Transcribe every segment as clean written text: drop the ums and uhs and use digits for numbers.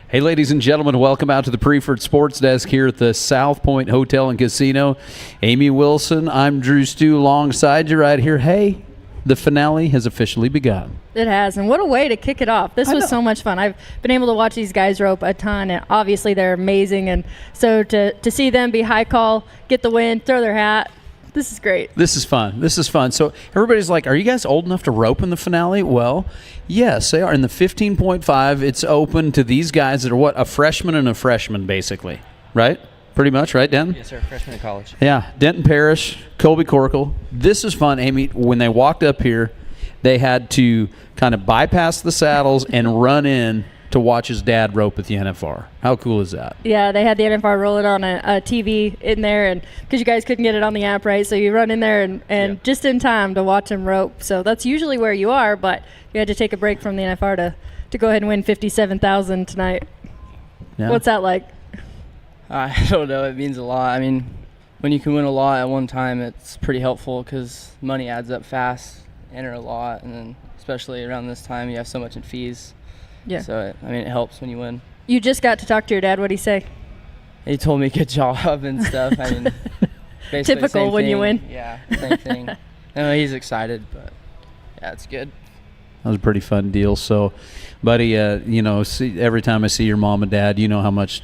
Hey, ladies and gentlemen, welcome out to the Priefert Sports Desk here at the South Point Hotel and Casino. Amy Wilson, I'm Drew Stew alongside you right here. Hey, the finale has officially begun. It has, and what a way to kick it off. This was so much fun. I've been able to watch these guys rope a ton, and obviously they're amazing. And so to see them be high call, get the win, throw their hat, this is great. This is fun. This is fun. So everybody's like, are you guys old enough to rope in the finale? Well, yes, they are. In the 15.5, it's open to these guys that are a freshman and a freshman, basically, right? Pretty much, right, Denton? Yes, sir. Freshman in college. Yeah, Denton, Parish, Colby, Corkill. This is fun, Amy. When they walked up here, they had to kind of bypass the saddles and run in to watch his dad rope at the NFR. How cool is that? Yeah, they had the NFR rolling on a TV in there, and because you guys couldn't get it on the app, right? So you run in there and just in time to watch him rope. So that's usually where you are, but you had to take a break from the NFR to go ahead and win $57,000 tonight. Yeah. What's that like? I don't know. It means a lot. I mean, when you can win a lot at one time, it's pretty helpful because money adds up fast, enter a lot, and then especially around this time, you have so much in fees. Yeah. So, it helps when you win. You just got to talk to your dad. What did he say? He told me good job and stuff. I mean, basically typical when you win. Yeah, same thing. I know he's excited, but yeah, it's good. That was a pretty fun deal. So, buddy, every time I see your mom and dad, you know how much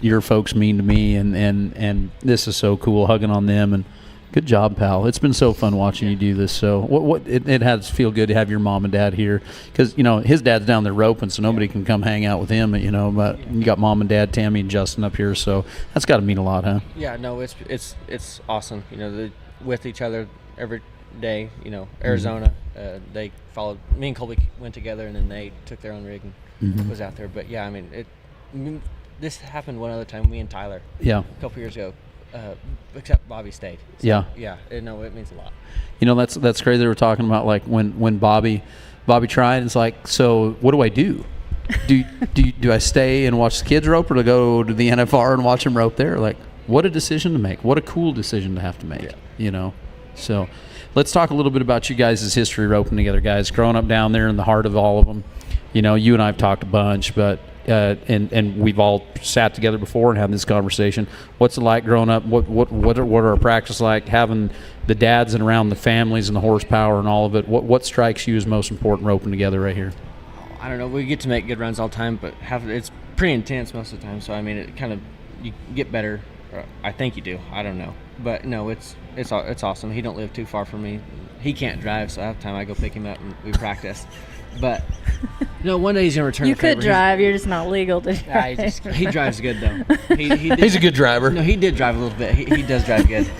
your folks mean to me, and this is so cool, hugging on them, and good job, pal. It's been so fun watching you do this. So it has to feel good to have your mom and dad here because, his dad's down there roping, so nobody can come hang out with him, but you got mom and dad, Tammy and Justin up here, so that's got to mean a lot, huh? Yeah, no, it's awesome. With each other every day, Arizona, they followed. Me and Colby went together, and then they took their own rig and was out there. But, yeah, this happened one other time, me and Tyler. Yeah. A couple years ago. Except Bobby stayed. So, yeah. It means a lot. That's crazy. They were talking about like when Bobby tried. It's like, so what do I do? Do I stay and watch the kids rope, or to go to the NFR and watch them rope there? Like, what a decision to make. What a cool decision to have to make. Yeah. So let's talk a little bit about you guys' history roping together, guys. Growing up down there in the heart of all of them. You and I have talked a bunch, but. And we've all sat together before and had this conversation. What's it like growing up? What are our practice like? Having the dads and around the families and the horsepower and all of it. What strikes you as most important roping together right here? I don't know. We get to make good runs all the time, but it's pretty intense most of the time. So it kind of you get better. I think you do. I don't know, but no, it's awesome. He don't live too far from me. He can't drive, so half the time I go pick him up and we practice. But one day he's gonna return. You could drive. You're just not legal to drive. He drives good though. He's a good driver. No, he did drive a little bit. He does drive good.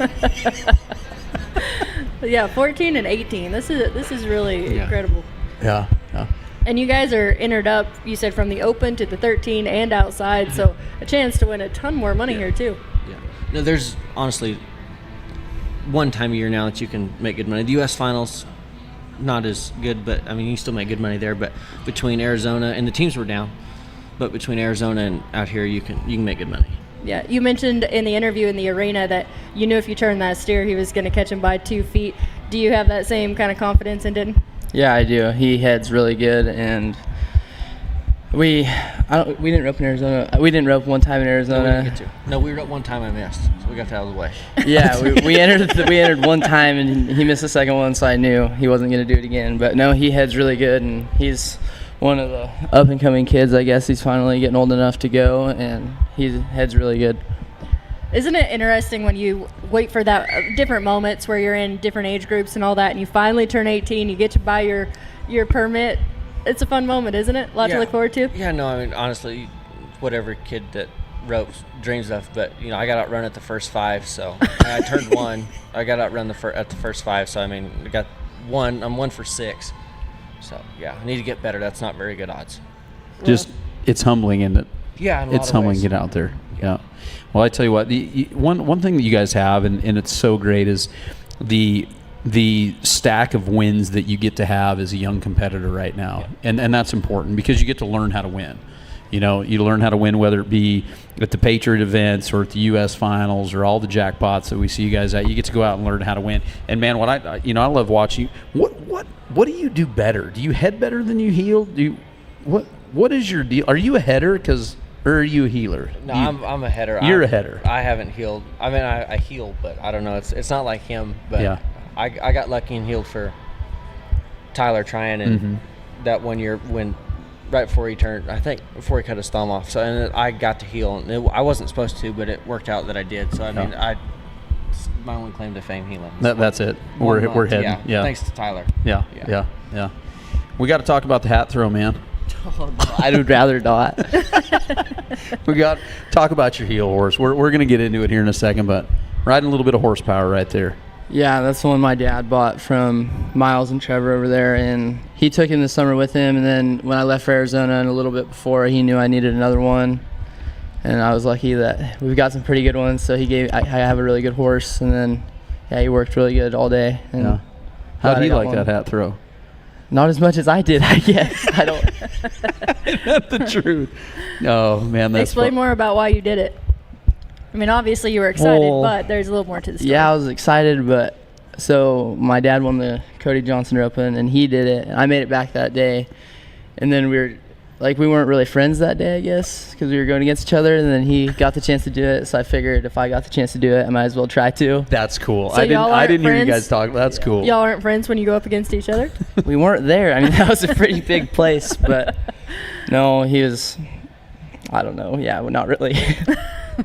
Yeah, 14 and 18. This is really incredible. Yeah. And you guys are entered up. You said from the Open to the 13 and outside, so a chance to win a ton more money here too. Yeah. No, there's honestly one time a year now that you can make good money. The U.S. Finals. Not as good, but you still make good money there. But between Arizona and the teams were down, but between Arizona and out here, you can make good money. Yeah, you mentioned in the interview in the arena that you knew if you turned that steer, he was going to catch him by 2 feet. Do you have that same kind of confidence in Denton? Yeah, I do. He heads really good, and we didn't rope in Arizona. We didn't rope one time in Arizona. No, we didn't get to. No, we roped one time. I missed, so we got that out of the way. Yeah, we entered one time, and he missed the second one, so I knew he wasn't going to do it again. But no, he heads really good, and he's one of the up and coming kids. I guess he's finally getting old enough to go, and he heads really good. Isn't it interesting when you wait for that different moments where you're in different age groups and all that, and you finally turn 18, you get to buy your permit? It's a fun moment, isn't it? A lot to look forward to. Yeah, no, honestly, whatever kid that ropes dreams of. But I got outrun at the first 5, so I turned 1. I got outrun at the first 5, so I mean, I got 1. I'm 1 for 6. So yeah, I need to get better. That's not very good odds. Just it's humbling, isn't it? Yeah, in a it's lot of humbling ways. to get out there. Yeah. Well, I tell you what, one thing that you guys have, and it's so great, is the stack of wins that you get to have as a young competitor right now. And that's important because you get to learn how to win. You learn how to win, whether it be at the Patriot events or at the U.S. finals or all the jackpots that we see you guys at. You get to go out and learn how to win. And man, what I love watching you. What do you do better? Do you head better than you heel? What is your deal? Are you a header or are you a healer? No, I'm a header. You're a header. I haven't healed. I mean, I heal, but I don't know. It's not like him. But yeah. I got lucky and healed for Tyler trying, and that 1 year when right before he turned, I think before he cut his thumb off. So and I got to heal, and I wasn't supposed to, but it worked out that I did. So I mean, my only claim to fame healing. That's it. We're heading. Yeah. Thanks to Tyler. Yeah. We got to talk about the hat throw, man. I would rather not. We got to talk about your heel horse. We're going to get into it here in a second, but riding a little bit of horsepower right there. Yeah, that's the one my dad bought from Miles and Trevor over there, and he took him this summer with him. And then when I left for Arizona and a little bit before, he knew I needed another one, and I was lucky that we've got some pretty good ones. So I have a really good horse, and then he worked really good all day. And How did he like that hat throw? Not as much as I did, I guess. I don't. That's the truth. Oh man, that's Explain fun. more about why you did it. I mean, obviously you were excited, but there's a little more to the story. Yeah, I was excited, but so my dad won the Cody Johnson Open, and he did it. And I made it back that day, and then we weren't really friends that day, I guess, because we were going against each other. And then he got the chance to do it, so I figured if I got the chance to do it, I might as well try to. That's cool. So I y'all didn't hear you friends? guys talk. That's cool. Y'all aren't friends when you go up against each other? We weren't there. I mean, that was a pretty big place, but no, he was. I don't know. Yeah, well, not really.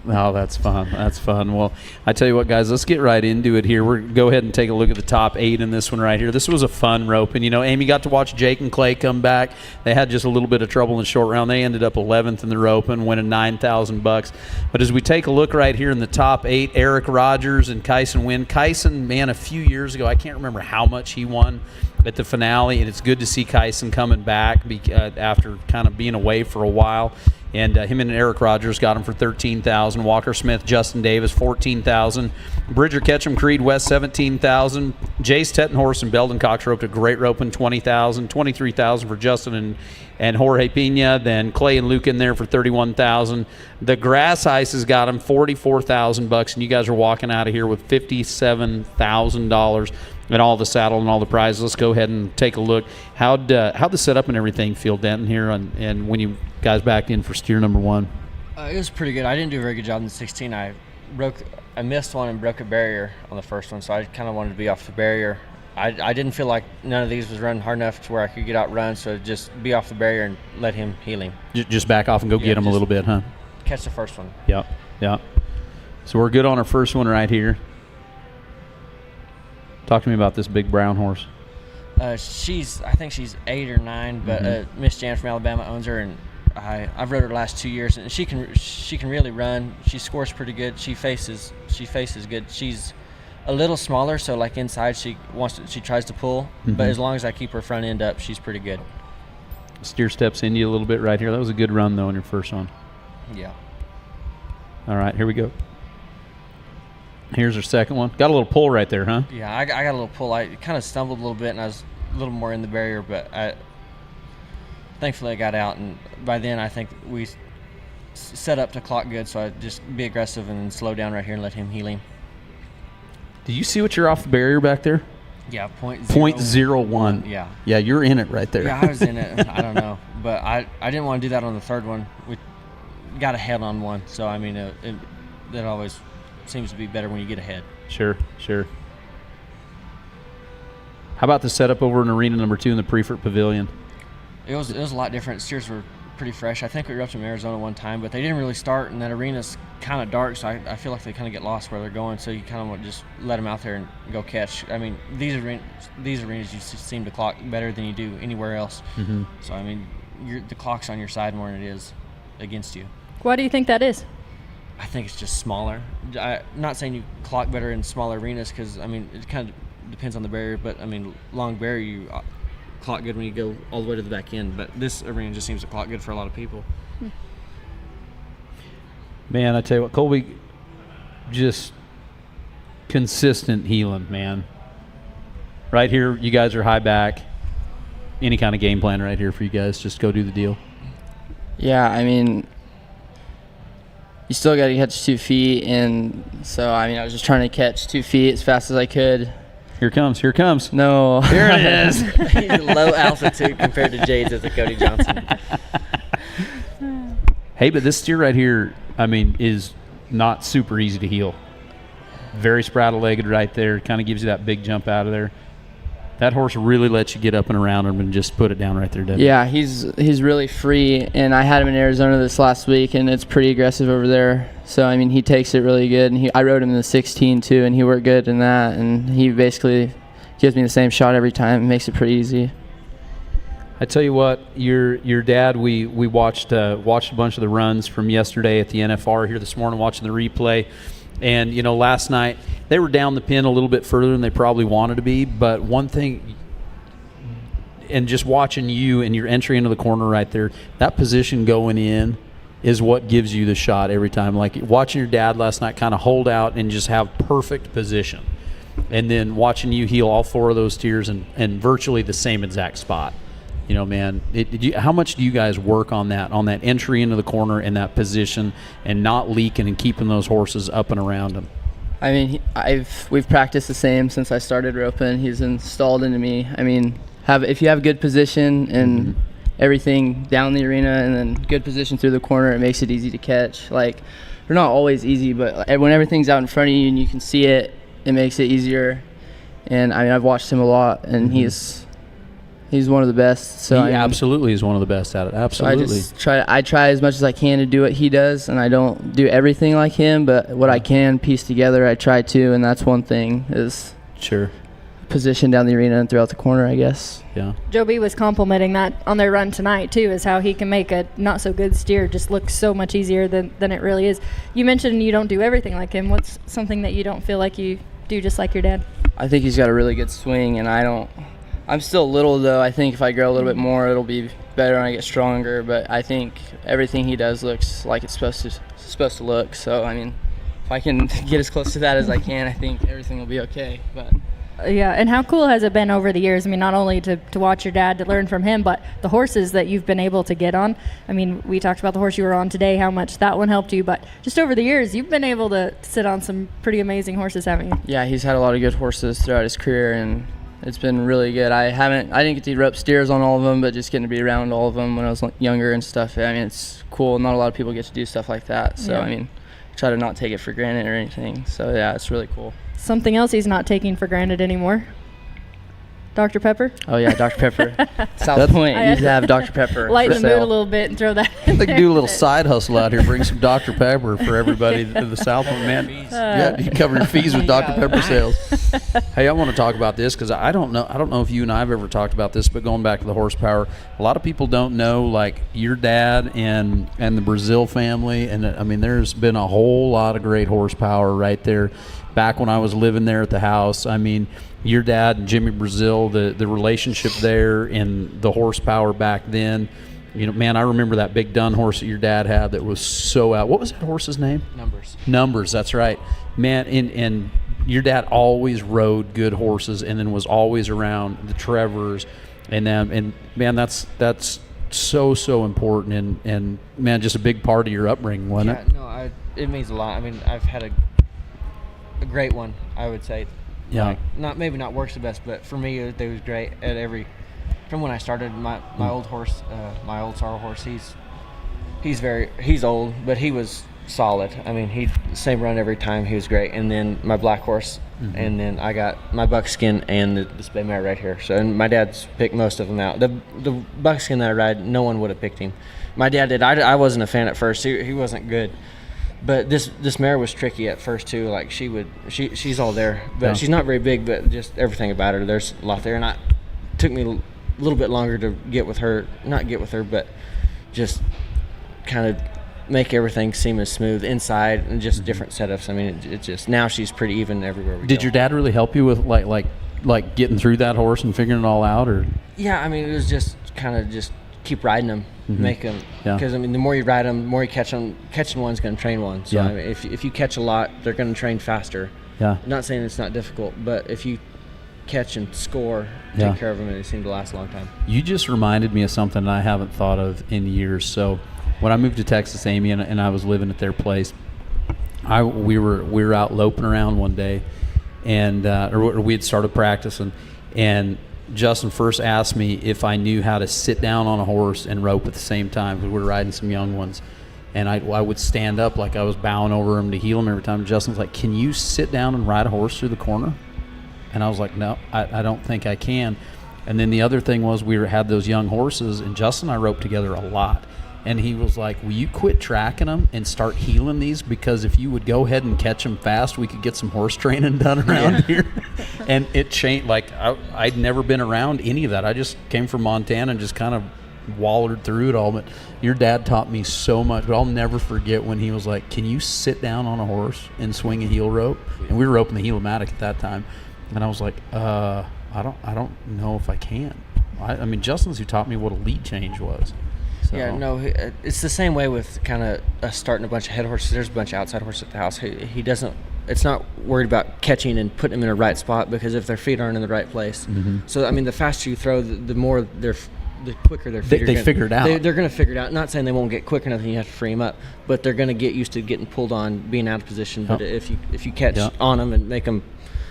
Oh, that's fun. That's fun. Well, I tell you what, guys, let's get right into it here. We're go ahead and take a look at the top 8 in this one right here. This was a fun rope, and Amy got to watch Jake and Clay come back. They had just a little bit of trouble in the short round. They ended up 11th in the rope and winning $9,000. But as we take a look right here in the top 8, Eric Rogers and Kyson win. Kyson, man, a few years ago, I can't remember how much he won at the finale, and it's good to see Kyson coming back after kind of being away for a while. And him and Eric Rogers got him for $13,000. Walker Smith, Justin Davis, $14,000. Bridger Ketchum, Creed West, $17,000. Jace Tettenhorst and Belden Cox roped a great roping, $20,000. $23,000 for Justin and Jorge Pina. Then Clay and Luke in there for $31,000. The Grass Ice has got him $44,000, and you guys are walking out of here with $57,000 and all the saddle and all the prizes. Let's go ahead and take a look. How'd the setup and everything feel, Denton, here, and when you guys backed in for steer number 1? It was pretty good. I didn't do a very good job in the 16. I missed one and broke a barrier on the first one, so I kind of wanted to be off the barrier. I didn't feel like none of these was running hard enough to where I could get outrun, so just be off the barrier and let him heal him. Just back off and go get him a little bit, huh? Catch the first one. Yeah. So we're good on our first one right here. Talk to me about this big brown horse. I think she's 8 or 9, but Miss Jan from Alabama owns her, and I've rode her the last 2 years, and she can really run. She scores pretty good. She faces good. She's a little smaller, so like inside she tries to pull, but as long as I keep her front end up, she's pretty good. Steer steps into you a little bit right here. That was a good run though in your first one. Yeah. All right, here we go. Here's our second one. Got a little pull right there, huh? Yeah, I got a little pull. I kind of stumbled a little bit, and I was a little more in the barrier, but thankfully I got out, and by then I think we set up to clock good, so I just be aggressive and slow down right here and let him heal him. Do you see what you're off the barrier back there? Yeah, 0.01. Yeah. Yeah, you're in it right there. Yeah, I was in it. I don't know, but I didn't want to do that on the third one. We got ahead on one, so I mean that always seems to be better when you get ahead. Sure. How about the setup over in arena number 2 in the Priefert Pavilion? It was a lot different. Steers were pretty fresh. I think we were up to Arizona one time, but they didn't really start, and that arena's kind of dark, so I feel like they kind of get lost where they're going, so you kind of want to just let them out there and go catch. I mean, these arenas you seem to clock better than you do anywhere else. Mm-hmm. So, I mean, the clock's on your side more than it is against you. Why do you think that is? I think it's just smaller. I'm not saying you clock better in smaller arenas because, I mean, it kind of depends on the barrier. But, I mean, long barrier, you clock good when you go all the way to the back end. But this arena just seems to clock good for a lot of people. Man, I tell you what, Colby, just consistent healing, man. Right here, you guys are high back. Any kind of game plan right here for you guys? Just go do the deal. Yeah, I mean, you still got to catch 2 feet, and so, I mean, I was just trying to catch 2 feet as fast as I could. Here it comes. No. Here it is. He's low altitude compared to Jade's as a Cody Johnson. Hey, but this steer right here, I mean, is not super easy to heel. Very spraddle-legged right there. Kind of gives you that big jump out of there. That horse really lets you get up and around him and just put it down right there, doesn't he? Yeah, he's really free, and I had him in Arizona this last week, and it's pretty aggressive over there. So, I mean, he takes it really good, and I rode him in the 16 too, and he worked good in that, and he basically gives me the same shot every time. It makes it pretty easy. I tell you what, your dad, we watched a bunch of the runs from yesterday at the NFR here this morning, watching the replay. And, you know, last night they were down the pin a little bit further than they probably wanted to be. But one thing, and just watching you and your entry into the corner right there, that position going in is what gives you the shot every time. Like watching your dad last night kind of hold out and just have perfect position. And then watching you heel all 4 of those steers and virtually the same exact spot. You know, man, how much do you guys work on that entry into the corner and that position and not leaking and keeping those horses up and around them? I mean, we've practiced the same since I started roping. He's installed into me. I mean, if you have good position and everything down the arena and then good position through the corner, it makes it easy to catch. Like, they're not always easy, but when everything's out in front of you and you can see it, it makes it easier. And, I mean, I've watched him a lot, and he's one of the best. So he absolutely is one of the best at it. Absolutely. So I try as much as I can to do what he does, and I don't do everything like him, but what I can piece together, I try to, and that's one thing is position down the arena and throughout the corner, I guess. Yeah. Joe B was complimenting that on their run tonight too, is how he can make a not so good steer just look so much easier than it really is. You mentioned you don't do everything like him. What's something that you don't feel like you do just like your dad? I think he's got a really good swing, and I'm still little, though. I think if I grow a little bit more, it'll be better when I get stronger. But I think everything he does looks like it's supposed to look. So, I mean, if I can get as close to that as I can, I think everything will be okay. But yeah, and how cool has it been over the years? I mean, not only to watch your dad, to learn from him, but the horses that you've been able to get on. I mean, we talked about the horse you were on today, how much that one helped you. But just over the years, you've been able to sit on some pretty amazing horses, haven't you? Yeah, he's had a lot of good horses throughout his career, and it's been really good. I didn't get to rope steers on all of them, but just getting to be around all of them when I was younger and stuff. I mean, it's cool. Not a lot of people get to do stuff like that. So, yeah. I mean, try to not take it for granted or anything. So, yeah, it's really cool. Something else he's not taking for granted anymore. Dr. Pepper? Oh, yeah, Dr. Pepper. South Point, you used to have Dr. Pepper. Lighten the mood a little bit and throw that in They there. can do a little side hustle out here, bring some Dr. Pepper for everybody to the South Point, man. Yeah, you cover your fees with Dr. Pepper sales. Hey, I want to talk about this because I don't know if you and I have ever talked about this, but going back to the horsepower, a lot of people don't know, like, your dad and the Brazil family, and I mean, there's been a whole lot of great horsepower right there. Back when I was living there at the house, I mean, your dad and Jimmy Brazil, the relationship there and the horsepower back then, you know, man, I remember that big dun horse that your dad had that was so out. What was that horse's name? Numbers, that's right. Man, and your dad always rode good horses and then was always around the Trevors and man, that's so important and man, just a big part of your upbringing, wasn't it? No, it means a lot. I mean, I've had a great one, I would say. Yeah. Like, maybe not works the best, but for me, it was great at from when I started. My old horse, my old sorrel horse, he's old, but he was solid. I mean, same run every time. He was great. And then my black horse, and then I got my buckskin and this bay mare right here. So, and my dad's picked most of them out. The buckskin that I ride, no one would have picked him. My dad did. I wasn't a fan at first. He wasn't good. But this mare was tricky at first too. Like she's all there, but she's not very big. But just everything about her, there's a lot there. And it took me a little bit longer to get with her. Not get with her, but just kind of make everything seem as smooth inside and just different setups. I mean, it's just now she's pretty even everywhere we Did go. your dad really help you with like getting through that horse and figuring it all out, or? Yeah, I mean, it was just kind of just keep riding them, make them. Yeah. Because, I mean, the more you ride them, the more you catch them. Catching one's going to train one. So, Yeah. I mean, if you catch a lot, they're going to train faster. Yeah. I'm not saying it's not difficult, but if you catch and score, Yeah. take care of them, and they seem to last a long time. You just reminded me of something I haven't thought of in years. So when I moved to Texas, Amy and I was living at their place, we were out loping around one day, and or we had started practicing, and Justin first asked me if I knew how to sit down on a horse and rope at the same time, because we were riding some young ones. And I would stand up like I was bowing over him to heel him every time. Justin's like, "Can you sit down and ride a horse through the corner?" And I was like, "No, I don't think I can." And then the other thing was had those young horses, and Justin and I roped together a lot. And he was like, "Will you quit tracking them and start heeling these? Because if you would go ahead and catch them fast, we could get some horse training done around here." And it changed. Like, I'd never been around any of that. I just came from Montana and just kind of wallered through it all. But your dad taught me so much. But I'll never forget when he was like, "Can you sit down on a horse and swing a heel rope?" And we were roping the heel-o-matic at that time. And I was like, I don't know if I can. I mean, Justin's who taught me what a lead change was. So. Yeah, no, it's the same way with kind of us starting a bunch of head horses. There's a bunch of outside horses at the house. He doesn't. It's not worried about catching and putting them in the right spot, because if their feet aren't in the right place. So I mean, the faster you throw, the more the quicker their feet. They figure it out. They're going to figure it out. Not saying they won't get quick enough and you have to free them up, but they're going to get used to getting pulled on, being out of position. But if you catch on them and make them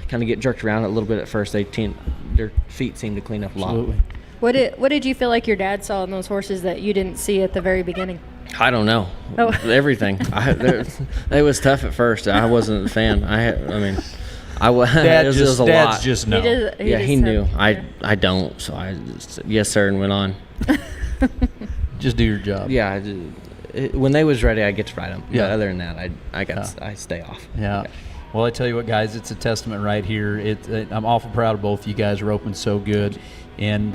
kind of get jerked around a little bit at first, their feet seem to clean up a lot. Absolutely. What did you feel like your dad saw in those horses that you didn't see at the very beginning? I don't know. Oh. Everything. It was tough at first. I wasn't a fan. It was a lot. Just know. He knew. I don't. So I just said, yes, sir, and went on. Just do your job. Yeah. When they was ready, I get to ride them. Yeah. But other than that, I stay off. Yeah. Well, I tell you what, guys, it's a testament right here. I'm awful proud of both of you guys roping so good, and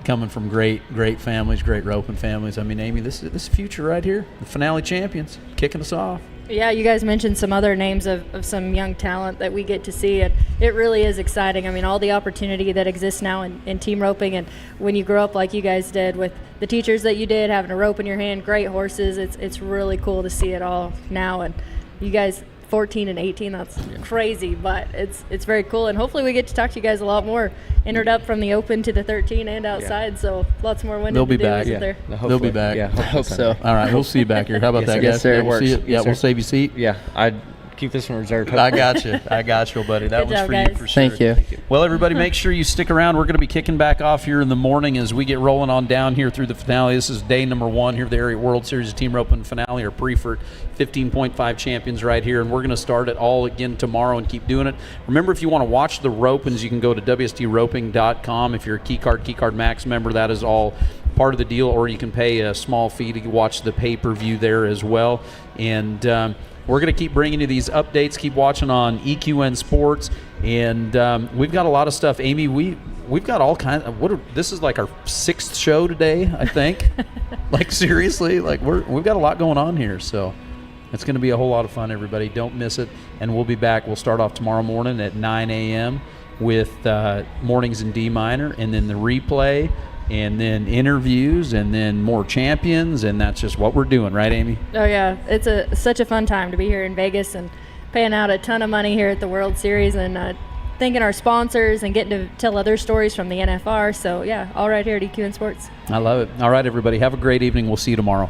coming from great families, great roping families. I mean, Amy, this future right here, the finale champions, kicking us off. Yeah, you guys mentioned some other names of some young talent that we get to see, and it really is exciting. I mean, all the opportunity that exists now in team roping, and when you grow up like you guys did with the teachers that you did, having a rope in your hand, great horses, it's really cool to see it all now. And you guys 14 and 18, that's crazy, but it's very cool, and hopefully we get to talk to you guys a lot more. Entered up from the Open to the 13 and outside, so lots more winning They'll be to do, back. isn't there? They'll be back. Yeah, I hope so. All right, we'll see you back here. How about that, guys? Yes, sir. Yeah, It we'll see works. you. Yeah, Yes, we'll sir. save you a seat. Yeah, I'd keep this one reserved. I got you, buddy. That Good was job, for guys. you for sure. Thank you. Well, everybody, make sure you stick around. We're going to be kicking back off here in the morning as we get rolling on down here through the finale. This is day number 1 here at the Area World Series Team Roping Finale, or Priefert 15.5 champions right here, and we're going to start it all again tomorrow and keep doing it. Remember, if you want to watch the ropings, you can go to wstroping.com. If you're a Keycard Max member, that is all part of the deal, or you can pay a small fee to watch the pay-per-view there as well. And we're going to keep bringing you these updates. Keep watching on EQN Sports, and we've got a lot of stuff. Amy, we've got all kinds of this is like our 6th show today, I think. Like, seriously, like we've got a lot going on here, so it's going to be a whole lot of fun, everybody. Don't miss it, and we'll be back. We'll start off tomorrow morning at 9 a.m. with mornings in D minor, and then the replay, and then interviews, and then more champions, and that's just what we're doing, right, Amy? Oh yeah, it's such a fun time to be here in Vegas and paying out a ton of money here at the World Series, and thanking our sponsors and getting to tell other stories from the NFR. So yeah, all right here at EQN Sports. I love it. All right, everybody, have a great evening. We'll see you tomorrow.